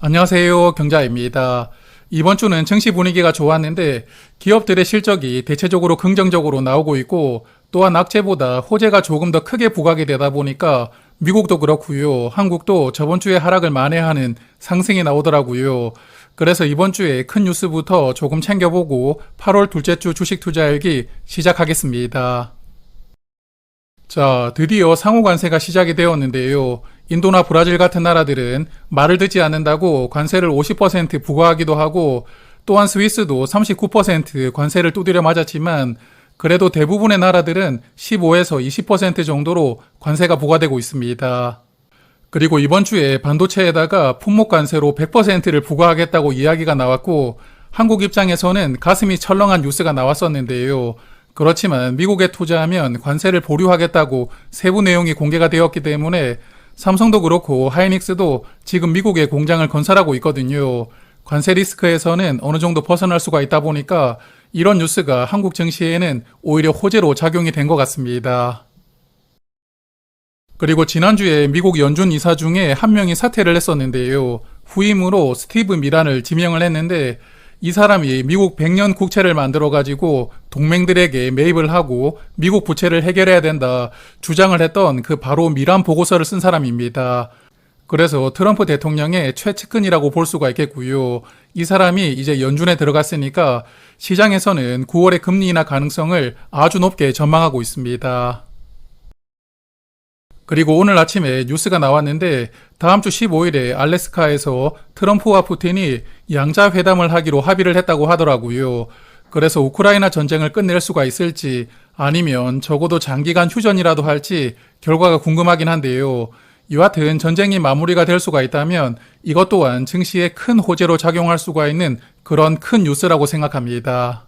안녕하세요. 경자입니다. 이번 주는 증시 분위기가 좋았는데 기업들의 실적이 대체적으로 긍정적으로 나오고 있고 또한 악재보다 호재가 조금 더 크게 부각이 되다 보니까 미국도 그렇고요. 한국도 저번 주에 하락을 만회하는 상승이 나오더라고요. 그래서 이번 주에 큰 뉴스부터 조금 챙겨보고 8월 둘째 주 주식 투자일기 시작하겠습니다. 자, 드디어 상호 관세가 시작이 되었는데요. 인도나 브라질 같은 나라들은 말을 듣지 않는다고 관세를 50% 부과하기도 하고 또한 스위스도 39% 관세를 두드려 맞았지만 그래도 대부분의 나라들은 15에서 20% 정도로 관세가 부과되고 있습니다. 그리고 이번 주에 반도체에다가 품목 관세로 100%를 부과하겠다고 이야기가 나왔고 한국 입장에서는 가슴이 철렁한 뉴스가 나왔었는데요. 그렇지만 미국에 투자하면 관세를 보류하겠다고 세부 내용이 공개가 되었기 때문에 삼성도 그렇고 하이닉스도 지금 미국에 공장을 건설하고 있거든요. 관세 리스크에서는 어느 정도 벗어날 수가 있다 보니까 이런 뉴스가 한국 증시에는 오히려 호재로 작용이 된 것 같습니다. 그리고 지난주에 미국 연준 이사 중에 한 명이 사퇴를 했었는데요. 후임으로 스티브 미란을 지명을 했는데 이 사람이 미국 100년 국채를 만들어가지고 동맹들에게 매입을 하고 미국 부채를 해결해야 된다 주장을 했던 그 바로 미란 보고서를 쓴 사람입니다. 그래서 트럼프 대통령의 최측근이라고 볼 수가 있겠고요. 이 사람이 이제 연준에 들어갔으니까 시장에서는 9월의 금리 인하 가능성을 아주 높게 전망하고 있습니다. 그리고 오늘 아침에 뉴스가 나왔는데 다음 주 15일에 알래스카에서 트럼프와 푸틴이 양자 회담을 하기로 합의를 했다고 하더라고요. 그래서 우크라이나 전쟁을 끝낼 수가 있을지 아니면 적어도 장기간 휴전이라도 할지 결과가 궁금하긴 한데요. 여하튼 전쟁이 마무리가 될 수가 있다면 이것 또한 증시에 큰 호재로 작용할 수가 있는 그런 큰 뉴스라고 생각합니다.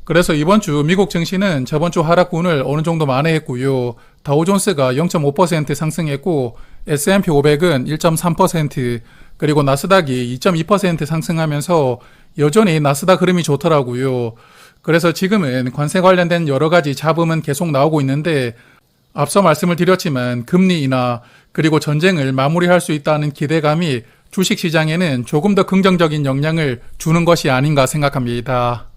그래서 이번 주 미국 증시는 저번 주 하락분을 어느 정도 만회했고요. 다우존스가 0.5% 상승했고 S&P 500은 1.3% 그리고 나스닥이 2.2% 상승하면서 여전히 나스닥 흐름이 좋더라고요. 그래서 지금은 관세 관련된 여러 가지 잡음은 계속 나오고 있는데 앞서 말씀을 드렸지만 금리 인하 그리고 전쟁을 마무리할 수 있다는 기대감이 주식시장에는 조금 더 긍정적인 영향을 주는 것이 아닌가 생각합니다.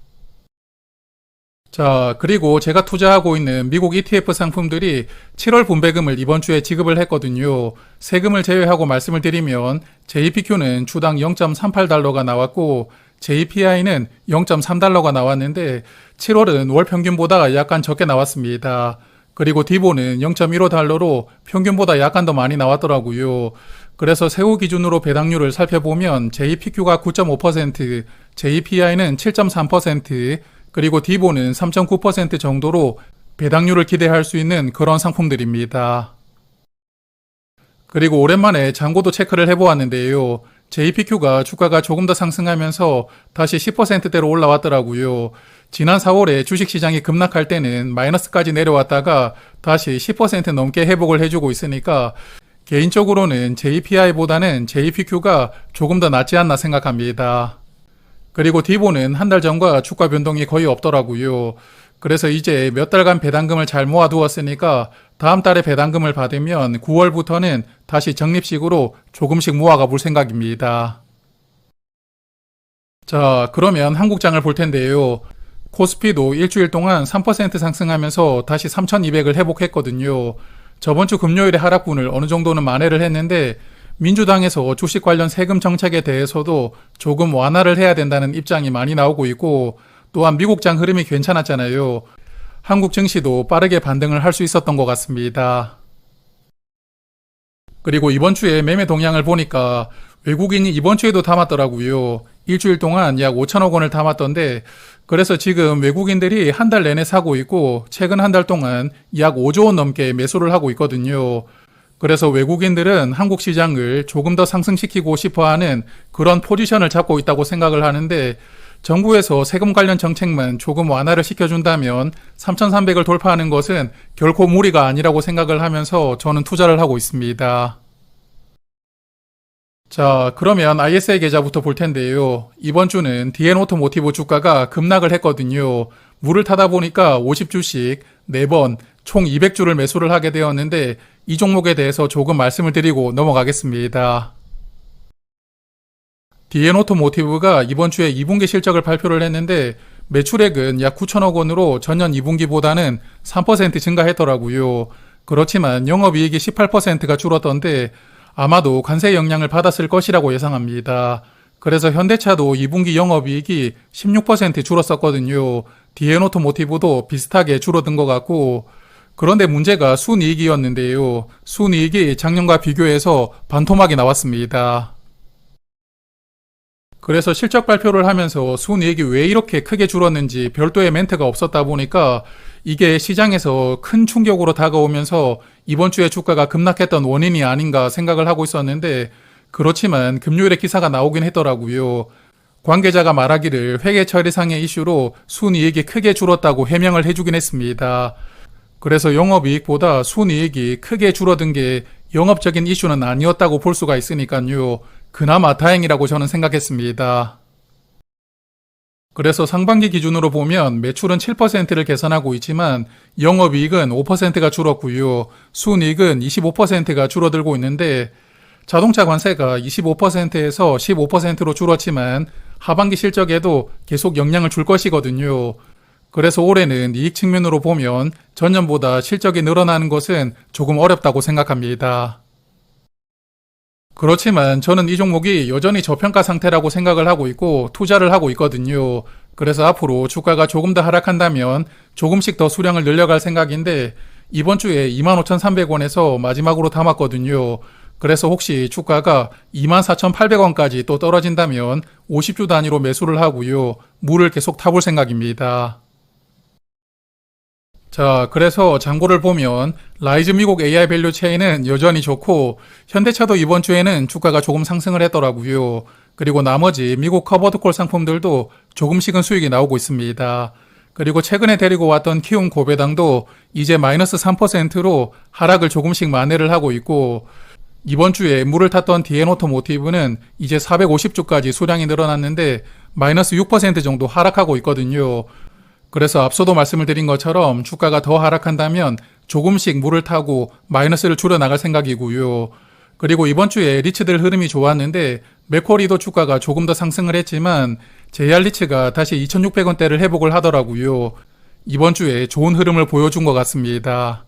자, 그리고 제가 투자하고 있는 미국 ETF 상품들이 7월 분배금을 이번 주에 지급을 했거든요. 세금을 제외하고 말씀을 드리면 JPQ는 주당 0.38달러가 나왔고 JPI는 0.3달러가 나왔는데 7월은 월 평균보다 약간 적게 나왔습니다. 그리고 디보는 0.15달러로 평균보다 약간 더 많이 나왔더라고요. 그래서 세후 기준으로 배당률을 살펴보면 JPQ가 9.5%, JPI는 7.3%, 그리고 디보는 3.9% 정도로 배당률을 기대할 수 있는 그런 상품들입니다. 그리고 오랜만에 잔고도 체크를 해보았는데요. JPQ가 주가가 조금 더 상승하면서 다시 10%대로 올라왔더라고요. 지난 4월에 주식시장이 급락할 때는 마이너스까지 내려왔다가 다시 10% 넘게 회복을 해주고 있으니까 개인적으로는 JPI보다는 JPQ가 조금 더 낫지 않나 생각합니다. 그리고 디보는 한 달 전과 주가 변동이 거의 없더라고요. 그래서 이제 몇 달간 배당금을 잘 모아두었으니까 다음 달에 배당금을 받으면 9월부터는 다시 적립식으로 조금씩 모아가 볼 생각입니다. 자, 그러면 한국장을 볼 텐데요. 코스피도 일주일 동안 3% 상승하면서 다시 3,200을 회복했거든요. 저번 주 금요일에 하락분을 어느 정도는 만회를 했는데 민주당에서 주식 관련 세금 정책에 대해서도 조금 완화를 해야 된다는 입장이 많이 나오고 있고 또한 미국장 흐름이 괜찮았잖아요. 한국 증시도 빠르게 반등을 할 수 있었던 것 같습니다. 그리고 이번 주에 매매 동향을 보니까 외국인이 이번 주에도 담았더라고요. 일주일 동안 약 5천억 원을 담았던데 그래서 지금 외국인들이 한 달 내내 사고 있고 최근 한 달 동안 약 5조 원 넘게 매수를 하고 있거든요. 그래서 외국인들은 한국 시장을 조금 더 상승시키고 싶어하는 그런 포지션을 잡고 있다고 생각을 하는데 정부에서 세금 관련 정책만 조금 완화를 시켜준다면 3,300을 돌파하는 것은 결코 무리가 아니라고 생각을 하면서 저는 투자를 하고 있습니다. 자, 그러면 ISA 계좌부터 볼 텐데요. 이번 주는 DN 오토모티브 주가가 급락을 했거든요. 물을 타다 보니까 50주씩 4번 총 200주를 매수를 하게 되었는데 이 종목에 대해서 조금 말씀을 드리고 넘어가겠습니다. DN 오토모티브가 이번 주에 2분기 실적을 발표를 했는데 매출액은 약 9천억 원으로 전년 2분기보다는 3% 증가했더라고요. 그렇지만 영업이익이 18%가 줄었던데 아마도 관세 영향을 받았을 것이라고 예상합니다. 그래서 현대차도 2분기 영업이익이 16% 줄었었거든요. DN 오토모티브도 비슷하게 줄어든 것 같고, 그런데 문제가 순이익이었는데요. 순이익이 작년과 비교해서 반토막이 나왔습니다. 그래서 실적 발표를 하면서 순이익이 왜 이렇게 크게 줄었는지 별도의 멘트가 없었다 보니까 이게 시장에서 큰 충격으로 다가오면서 이번 주에 주가가 급락했던 원인이 아닌가 생각을 하고 있었는데, 그렇지만 금요일에 기사가 나오긴 했더라고요. 관계자가 말하기를 회계 처리상의 이슈로 순이익이 크게 줄었다고 해명을 해주긴 했습니다. 그래서 영업이익보다 순이익이 크게 줄어든 게 영업적인 이슈는 아니었다고 볼 수가 있으니까요. 그나마 다행이라고 저는 생각했습니다. 그래서 상반기 기준으로 보면 매출은 7%를 개선하고 있지만 영업이익은 5%가 줄었고요. 순이익은 25%가 줄어들고 있는데 자동차 관세가 25%에서 15%로 줄었지만 하반기 실적에도 계속 영향을 줄 것이거든요. 그래서 올해는 이익 측면으로 보면 전년보다 실적이 늘어나는 것은 조금 어렵다고 생각합니다. 그렇지만 저는 이 종목이 여전히 저평가 상태라고 생각을 하고 있고 투자를 하고 있거든요. 그래서 앞으로 주가가 조금 더 하락한다면 조금씩 더 수량을 늘려갈 생각인데 이번 주에 25,300원에서 마지막으로 담았거든요. 그래서 혹시 주가가 24,800원까지 또 떨어진다면 50주 단위로 매수를 하고요. 물을 계속 타볼 생각입니다. 자, 그래서 장고를 보면 라이즈 미국 AI 밸류 체인은 여전히 좋고 현대차도 이번 주에는 주가가 조금 상승을 했더라고요. 그리고 나머지 미국 커버드콜 상품들도 조금씩은 수익이 나오고 있습니다. 그리고 최근에 데리고 왔던 키움 고배당도 이제 마이너스 3%로 하락을 조금씩 만회를 하고 있고 이번 주에 물을 탔던 DN 오토모티브는 이제 450주까지 수량이 늘어났는데 마이너스 6% 정도 하락하고 있거든요. 그래서 앞서도 말씀을 드린 것처럼 주가가 더 하락한다면 조금씩 물을 타고 마이너스를 줄여나갈 생각이고요. 그리고 이번 주에 리츠들 흐름이 좋았는데 맥쿼리도 주가가 조금 더 상승을 했지만 JR 리츠가 다시 2,600원대를 회복을 하더라고요. 이번 주에 좋은 흐름을 보여준 것 같습니다.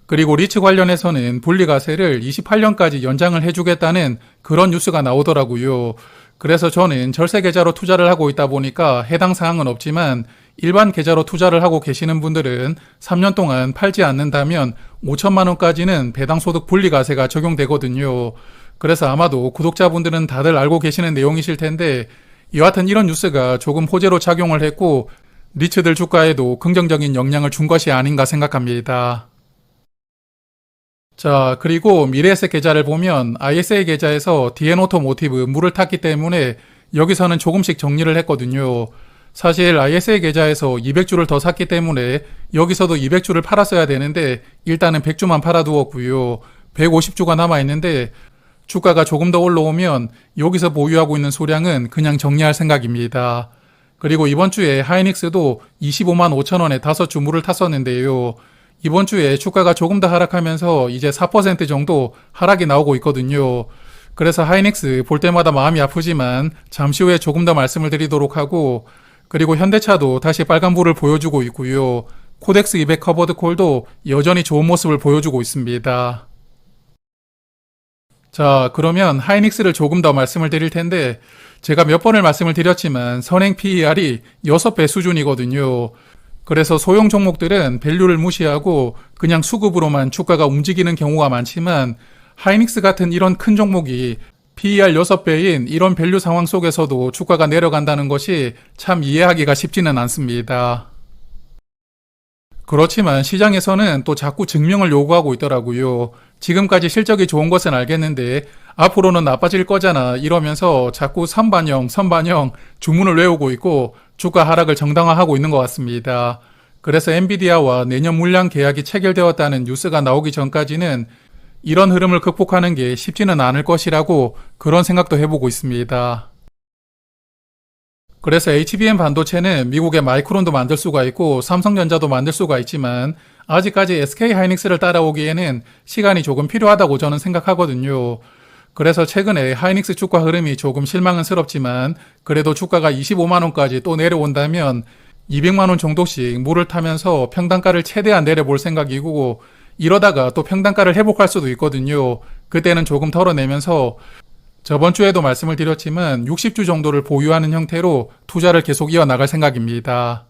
그리고 리츠 관련해서는 분리과세를 28년까지 연장을 해주겠다는 그런 뉴스가 나오더라고요. 그래서 저는 절세 계좌로 투자를 하고 있다 보니까 해당 사항은 없지만 일반 계좌로 투자를 하고 계시는 분들은 3년 동안 팔지 않는다면 5천만 원까지는 배당소득 분리과세가 적용되거든요. 그래서 아마도 구독자분들은 다들 알고 계시는 내용이실 텐데 여하튼 이런 뉴스가 조금 호재로 작용을 했고 리츠들 주가에도 긍정적인 영향을 준 것이 아닌가 생각합니다. 자, 그리고 미래에셋 계좌를 보면 ISA 계좌에서 DN 오토모티브 물을 탔기 때문에 여기서는 조금씩 정리를 했거든요. 사실 ISA 계좌에서 200주를 더 샀기 때문에 여기서도 200주를 팔았어야 되는데 일단은 100주만 팔아두었고요. 150주가 남아있는데 주가가 조금 더 올라오면 여기서 보유하고 있는 소량은 그냥 정리할 생각입니다. 그리고 이번 주에 하이닉스도 25만 5천 원에 5주 물을 탔었는데요. 이번 주에 주가가 조금 더 하락하면서 이제 4% 정도 하락이 나오고 있거든요. 그래서 하이닉스 볼 때마다 마음이 아프지만 잠시 후에 조금 더 말씀을 드리도록 하고 그리고 현대차도 다시 빨간불을 보여주고 있고요. 코덱스 200 커버드 콜도 여전히 좋은 모습을 보여주고 있습니다. 자, 그러면 하이닉스를 조금 더 말씀을 드릴 텐데 제가 몇 번을 말씀을 드렸지만 선행 PER이 6배 수준이거든요. 그래서 소형 종목들은 밸류를 무시하고 그냥 수급으로만 주가가 움직이는 경우가 많지만 하이닉스 같은 이런 큰 종목이 PER 6배인 이런 밸류 상황 속에서도 주가가 내려간다는 것이 참 이해하기가 쉽지는 않습니다. 그렇지만 시장에서는 또 자꾸 증명을 요구하고 있더라고요. 지금까지 실적이 좋은 것은 알겠는데 앞으로는 나빠질 거잖아 이러면서 자꾸 선반영 주문을 외우고 있고 주가 하락을 정당화하고 있는 것 같습니다. 그래서 엔비디아와 내년 물량 계약이 체결되었다는 뉴스가 나오기 전까지는 이런 흐름을 극복하는 게 쉽지는 않을 것이라고 그런 생각도 해보고 있습니다. 그래서 HBM 반도체는 미국의 마이크론도 만들 수가 있고 삼성전자도 만들 수가 있지만 아직까지 SK 하이닉스를 따라오기에는 시간이 조금 필요하다고 저는 생각하거든요. 그래서 최근에 하이닉스 주가 흐름이 조금 실망은 스럽지만 그래도 주가가 25만원까지 또 내려온다면 200만원 정도씩 물을 타면서 평단가를 최대한 내려볼 생각이고, 이러다가 또 평단가를 회복할 수도 있거든요. 그때는 조금 덜어내면서 저번 주에도 말씀을 드렸지만 60주 정도를 보유하는 형태로 투자를 계속 이어나갈 생각입니다.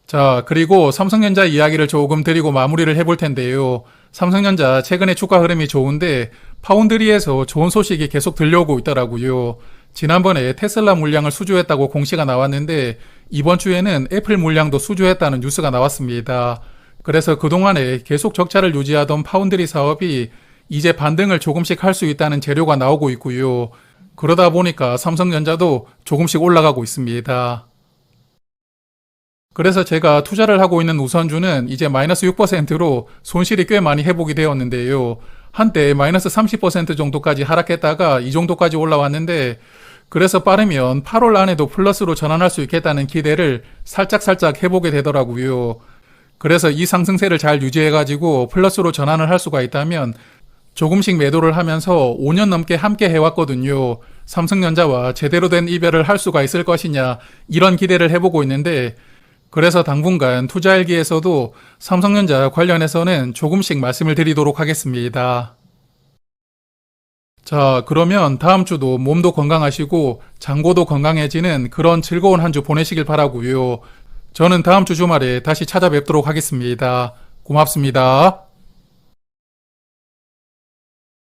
자, 그리고 삼성전자 이야기를 조금 드리고 마무리를 해볼 텐데요. 삼성전자 최근에 주가 흐름이 좋은데 파운드리에서 좋은 소식이 계속 들려오고 있더라고요. 지난번에 테슬라 물량을 수주했다고 공시가 나왔는데 이번 주에는 애플 물량도 수주했다는 뉴스가 나왔습니다. 그래서 그동안에 계속 적자를 유지하던 파운드리 사업이 이제 반등을 조금씩 할 수 있다는 재료가 나오고 있고요. 그러다 보니까 삼성전자도 조금씩 올라가고 있습니다. 그래서 제가 투자를 하고 있는 우선주는 이제 마이너스 6%로 손실이 꽤 많이 회복이 되었는데요. 한때 마이너스 30% 정도까지 하락했다가 이 정도까지 올라왔는데, 그래서 빠르면 8월 안에도 플러스로 전환할 수 있겠다는 기대를 살짝 해보게 되더라고요. 그래서 이 상승세를 잘 유지해가지고 플러스로 전환을 할 수가 있다면 조금씩 매도를 하면서 5년 넘게 함께 해왔거든요. 삼성전자와 제대로 된 이별을 할 수가 있을 것이냐, 이런 기대를 해보고 있는데, 그래서 당분간 투자일기에서도 삼성전자 관련해서는 조금씩 말씀을 드리도록 하겠습니다. 자, 그러면 다음 주도 몸도 건강하시고 장고도 건강해지는 그런 즐거운 한 주 보내시길 바라고요. 저는 다음 주 주말에 다시 찾아뵙도록 하겠습니다. 고맙습니다.